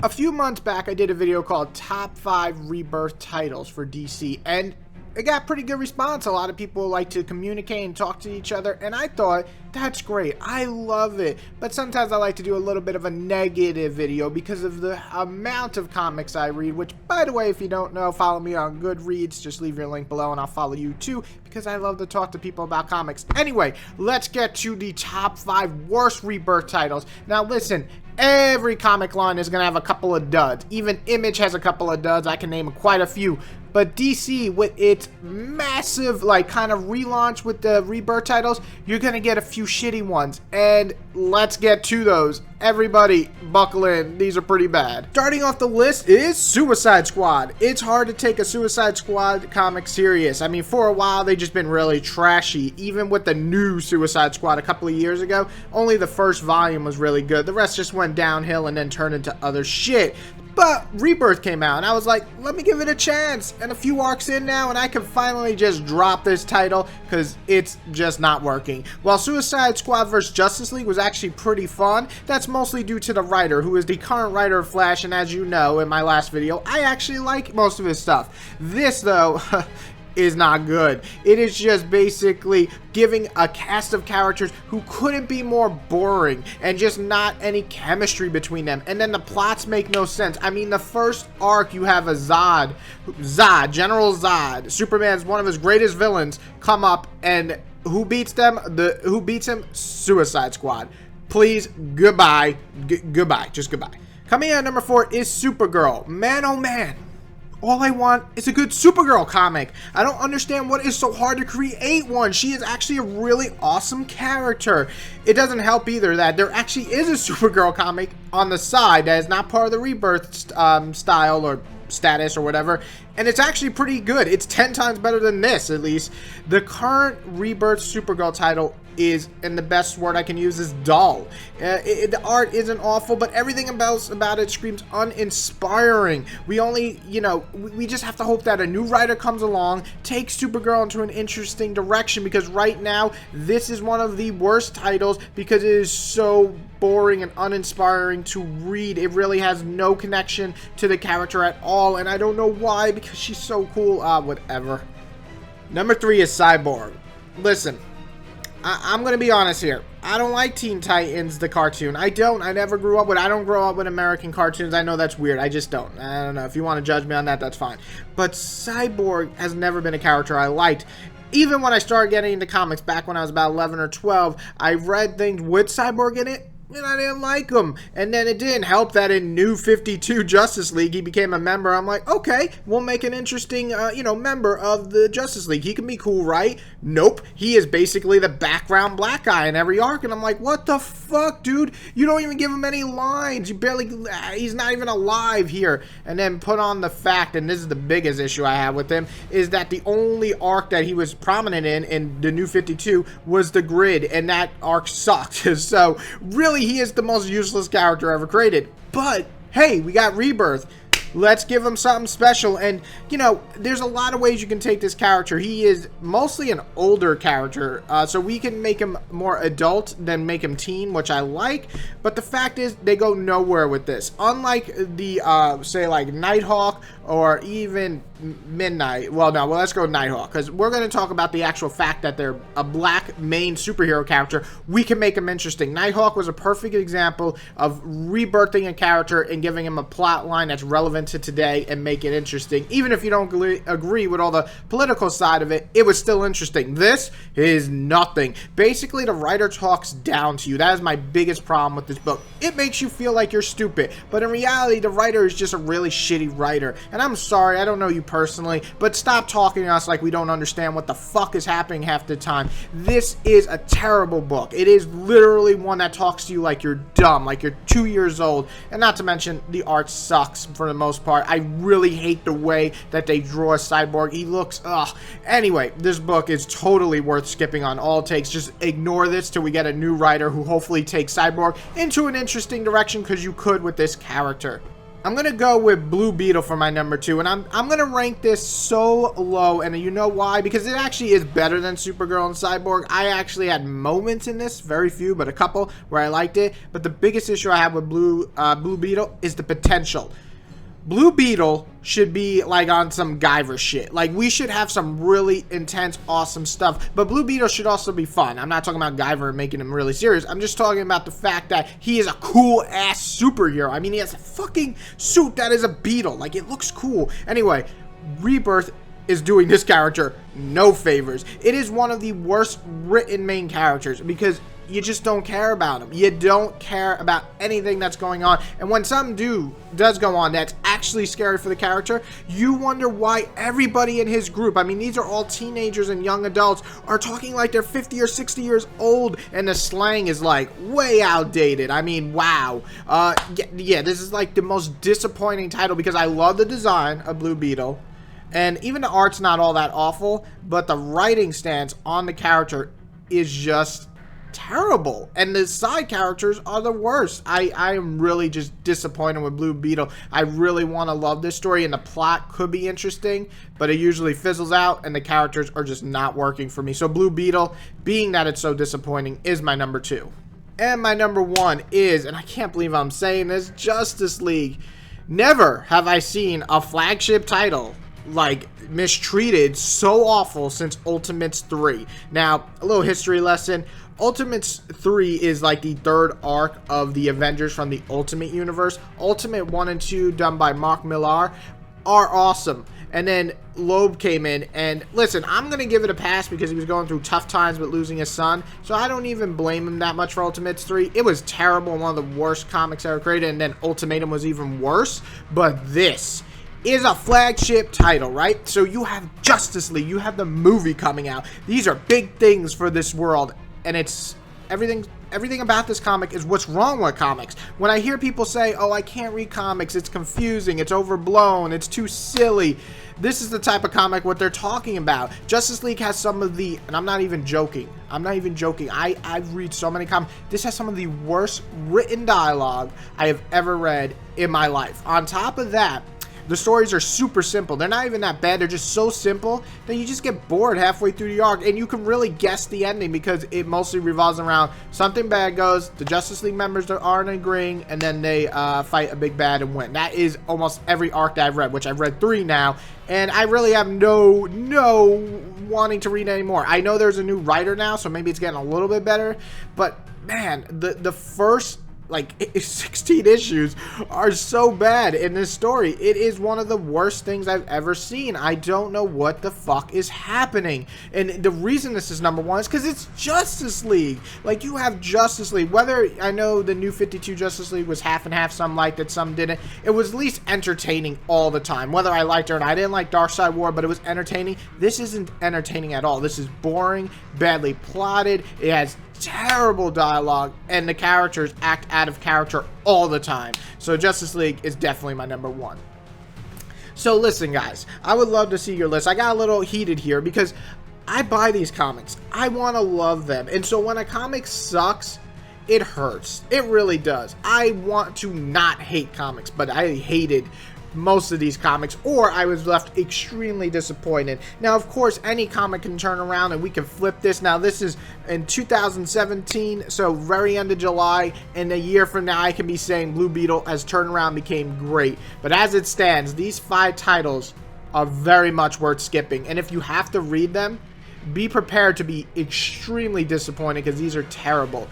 A few months back, I did a video called Top 5 Rebirth Titles for DC, and it got pretty good response. A lot of people like to communicate and talk to each other, and I thought, that's great. I love it. But sometimes I like to do a little bit of a negative video because of the amount of comics I read, which, by the way, if you don't know, follow me on Goodreads. Just leave your link below and I'll follow you too, because I love to talk to people about comics. Anyway, let's get to the top 5 worst Rebirth titles. Now listen, every comic line is going to have a couple of duds. Even Image has a couple of duds. I can name quite a few. But DC, with its massive, kind of relaunch with the Rebirth titles, you're going to get a few shitty ones. And let's get to those. Everybody, buckle in. These are pretty bad. Starting off the list is Suicide Squad. It's hard to take a Suicide Squad comic serious. I mean, for a while, they've just been really trashy. Even with the new Suicide Squad a couple of years ago, only the first volume was really good. The rest just went downhill and then turned into other shit. But Rebirth came out, and I was like, let me give it a chance. And a few arcs in now, and I can finally just drop this title, because it's just not working. While Suicide Squad vs. Justice League was actually pretty fun, that's mostly due to the writer, who is the current writer of Flash, and as you know, in my last video, I actually like most of his stuff. This, though, is not good. It is just basically giving a cast of characters who couldn't be more boring and just not any chemistry between them, and then the plots make no sense. I mean, the first arc, you have a General Zod, Superman's one of his greatest villains, come up, and who beats them? Who beats him? Suicide Squad. Please, goodbye. Goodbye. Just goodbye. Coming in at number 4 is Supergirl. Man, oh man. All I want is a good Supergirl comic. I don't understand what is so hard to create one. She is actually a really awesome character. It doesn't help either that there actually is a Supergirl comic on the side that is not part of the Rebirth style or status or whatever, and it's actually pretty good. It's 10 times better than this, at least. The current Rebirth Supergirl title is, and the best word I can use is dull. The art isn't awful, but everything about it screams uninspiring. We only, we just have to hope that a new writer comes along, takes Supergirl into an interesting direction, because right now, this is one of the worst titles because it is so boring and uninspiring to read. It really has no connection to the character at all, and I don't know why, because she's so cool. Whatever. Number 3 is Cyborg. Listen, I'm gonna be honest here. I don't like Teen Titans, the cartoon. I never grew up with it. I don't grow up with American cartoons. I know that's weird. I just don't. I don't know. If you want to judge me on that, that's fine. But Cyborg has never been a character I liked. Even when I started getting into comics back when I was about 11 or 12, I read things with Cyborg in it, and I didn't like him. And then it didn't help that in New 52 Justice League, he became a member. I'm like, okay, we'll make an interesting, member of the Justice League. He can be cool, right? Nope. He is basically the background black guy in every arc. And I'm like, what the fuck, dude? You don't even give him any lines. He's not even alive here. And then put on the fact, and this is the biggest issue I have with him, is that the only arc that he was prominent in the New 52 was the Grid, and that arc sucked. So, really, he is the most useless character ever created. But hey, we got Rebirth. Let's give him something special. And there's a lot of ways you can take this character. He is mostly an older character, so we can make him more adult than make him teen, which I like. But the fact is, they go nowhere with this. Unlike the say like Nighthawk or even Midnight. Well, let's go Nighthawk, because we're going to talk about the actual fact that they're a black main superhero character. We can make him interesting. Nighthawk was a perfect example of rebirthing a character and giving him a plot line that's relevant to today and make it interesting. Even if you don't agree with all the political side of it, it was still interesting. This is nothing. Basically, the writer talks down to you. That is my biggest problem with this book. It makes you feel like you're stupid, but in reality, the writer is just a really shitty writer. And I'm sorry, I don't know you personally, but stop talking to us like we don't understand what the fuck is happening half the time. This is a terrible book. It is literally one that talks to you like you're dumb, like you're 2 years old, and not to mention the art sucks for the most part. I really hate the way that they draw Cyborg. He looks, ugh. Anyway, this book is totally worth skipping on. All it takes, just ignore this till we get a new writer who hopefully takes Cyborg into an interesting direction, because you could with this character. I'm gonna go with Blue Beetle for my number 2, and I'm gonna rank this so low, and you know why? Because it actually is better than Supergirl and Cyborg. I actually had moments in this, very few, but a couple where I liked it. But the biggest issue I have with Blue Beetle is the potential. Blue Beetle should be like on some Guyver shit. Like, we should have some really intense, awesome stuff. But Blue Beetle should also be fun. I'm not talking about Guyver and making him really serious. I'm just talking about the fact that he is a cool-ass superhero. I mean, he has a fucking suit that is a beetle. Like, it looks cool. Anyway, Rebirth is doing this character no favors. It is one of the worst written main characters because you just don't care about him. You don't care about anything that's going on. And when something does go on that's actually scary for the character, you wonder why everybody in his group, I mean, these are all teenagers and young adults, are talking like they're 50 or 60 years old, and the slang is like way outdated. I mean, wow. Yeah, this is like the most disappointing title because I love the design of Blue Beetle. And even the art's not all that awful, but the writing stance on the character is just terrible, and the side characters are the worst. I am really just disappointed with Blue Beetle. I really want to love this story, and the plot could be interesting, but it usually fizzles out, and the characters are just not working for me. So Blue Beetle, being that it's so disappointing, is my number 2. And my number 1 is, and I can't believe I'm saying this, Justice League. Never have I seen a flagship title like mistreated so awful since Ultimates 3. Now, a little history lesson. Ultimates 3 is like the third arc of the Avengers from the Ultimate Universe. Ultimate 1 and 2, done by Mark Millar, are awesome. And then Loeb came in, and listen, I'm going to give it a pass because he was going through tough times with losing his son, so I don't even blame him that much for Ultimates 3. It was terrible, one of the worst comics ever created, and then Ultimatum was even worse, but this is a flagship title, right? So you have Justice League, you have the movie coming out. These are big things for this world, and it's everything about this comic is what's wrong with comics. When I hear people say, oh, I can't read comics, it's confusing, it's overblown, it's too silly, this is the type of comic what they're talking about. Justice League has some of the, and I'm not even joking, I've read so many comics, this has some of the worst written dialogue I have ever read in my life. On top of that, the stories are super simple. They're not even that bad. They're just so simple that you just get bored halfway through the arc, and you can really guess the ending because it mostly revolves around something bad goes, the Justice League members aren't agreeing, and then they fight a big bad and win. That is almost every arc that I've read, which I've read 3 now, and I really have no wanting to read anymore. I know there's a new writer now, so maybe it's getting a little bit better, but man, the first like 16 issues are so bad in this story. It is one of the worst things I've ever seen. I don't know what the fuck is happening. And the reason this is number 1 is because it's Justice League. Like, you have Justice League. Whether, I know the new 52 Justice League was half and half, some liked it, some didn't. It was at least entertaining all the time. Whether I liked it or not, I didn't like Darkseid War, but it was entertaining. This isn't entertaining at all. This is boring, badly plotted. It has terrible dialogue, and the characters act out of character all the time. So Justice League is definitely my number 1. So listen, guys, I would love to see your list. I got a little heated here because I buy these comics. I want to love them, and so when a comic sucks, it hurts. It really does. I want to not hate comics, but I hated most of these comics, or I was left extremely disappointed. Now, of course, any comic can turn around and we can flip this. Now, this is in 2017, so very end of July, and a year from now I can be saying Blue Beetle has turned around, became great. But as it stands, these 5 titles are very much worth skipping, and if you have to read them, be prepared to be extremely disappointed because these are terrible.